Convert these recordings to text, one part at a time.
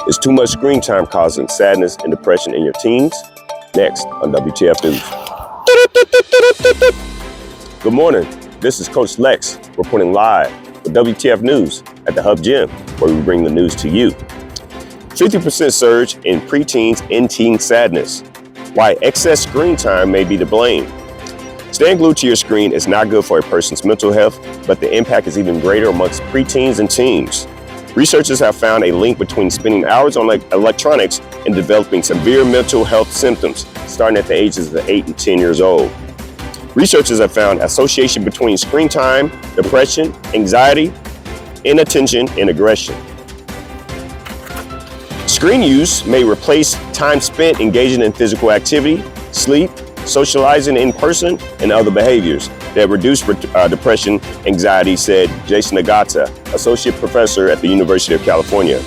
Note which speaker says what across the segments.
Speaker 1: Is too much screen time causing sadness and depression in your teens? Next on WTF News. Good morning. This is Coach Lex reporting live with WTF News at the Hub Gym, where we bring the news to you. 50% surge in preteens and teen sadness. Why excess screen time may be to blame. Staying glued to your screen is not good for a person's mental health, but the impact is even greater amongst preteens and teens. Researchers have found a link between spending hours on electronics and developing severe mental health symptoms, starting at the ages of 8 and 10 years old. Researchers have found association between screen time, depression, anxiety, inattention, and aggression. Screen use may replace time spent engaging in physical activity, sleep, socializing in person, and other behaviors that reduce depression, anxiety, said Jason Agata, associate professor at the University of California.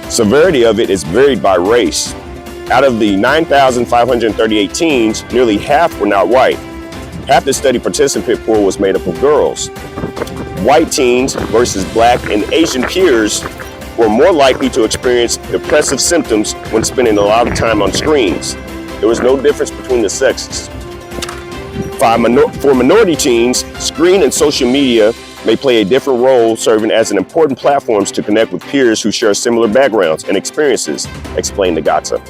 Speaker 1: Severity of it is varied by race. Out of the 9,538 teens, nearly half were not white. Half the study participant pool was made up of girls. White teens versus Black and Asian peers were more likely to experience depressive symptoms when spending a lot of time on screens. There was no difference between the sexes. For minority teens, screen and social media may play a different role, serving as an important platforms to connect with peers who share similar backgrounds and experiences, explained Agata.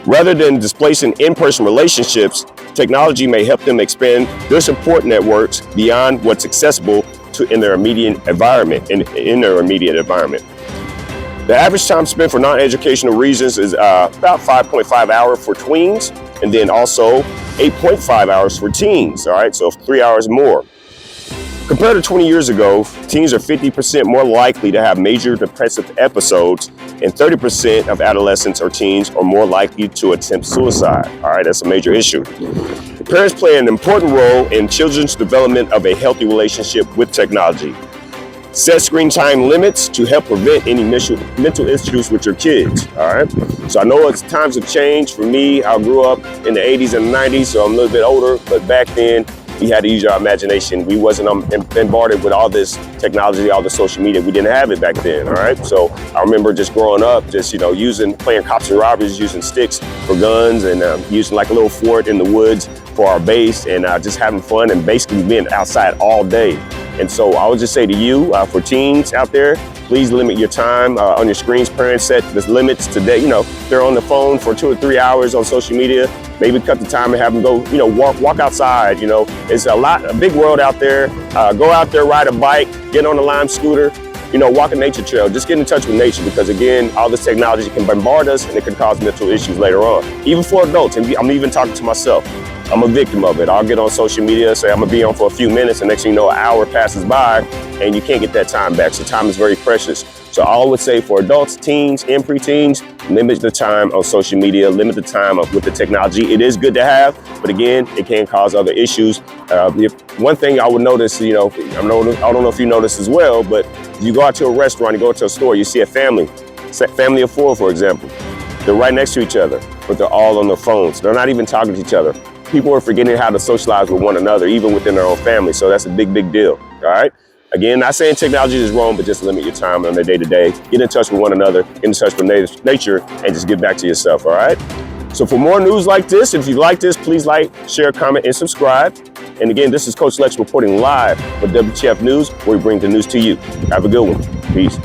Speaker 1: Rather than displacing in-person relationships, technology may help them expand their support networks beyond what's accessible in their immediate environment. The average time spent for non-educational reasons is about 5.5 hours for tweens, and then also 8.5 hours for teens, all right? So 3 hours more. Compared to 20 years ago, teens are 50% more likely to have major depressive episodes, and 30% of adolescents or teens are more likely to attempt suicide, all right? That's a major issue. Parents play an important role in children's development of a healthy relationship with technology. Set screen time limits to help prevent any mental issues with your kids, all right? So I know times have changed. For me, I grew up in the 80s and 90s, so I'm a little bit older, but back then, we had to use our imagination. We wasn't bombarded with all this technology, all the social media. We didn't have it back then, all right? So I remember just growing up, just, playing cops and robbers, using sticks for guns, and using like a little fort in the woods for our base, and just having fun and basically being outside all day. And so I would just say to you, for teens out there, please limit your time on your screens. Parents set the limits today. They're on the phone for 2 or 3 hours on social media. Maybe cut the time and have them go, walk outside. It's a big world out there. Go out there, ride a bike, get on a Lime scooter, walk a nature trail. Just get in touch with nature, because again, all this technology can bombard us and it can cause mental issues later on, even for adults. And I'm even talking to myself. I'm a victim of it. I'll get on social media, say I'm gonna be on for a few minutes, and next thing you know, an hour passes by and you can't get that time back. So time is very precious. So I would say for adults, teens, and preteens, limit the time on social media, limit the time with the technology. It is good to have, but again, it can cause other issues. One thing I would notice, I don't know if you notice as well, but you go out to a restaurant, you go to a store, you see a family of 4, for example. They're right next to each other, but they're all on their phones. They're not even talking to each other. People are forgetting how to socialize with one another, even within their own family. So that's a big, big deal, all right? Again, not saying technology is wrong, but just limit your time on the day-to-day. Get in touch with one another, get in touch with nature, and just get back to yourself, all right? So for more news like this, if you like this, please like, share, comment, and subscribe. And again, this is Coach Lex reporting live with WTF News, where we bring the news to you. Have a good one. Peace.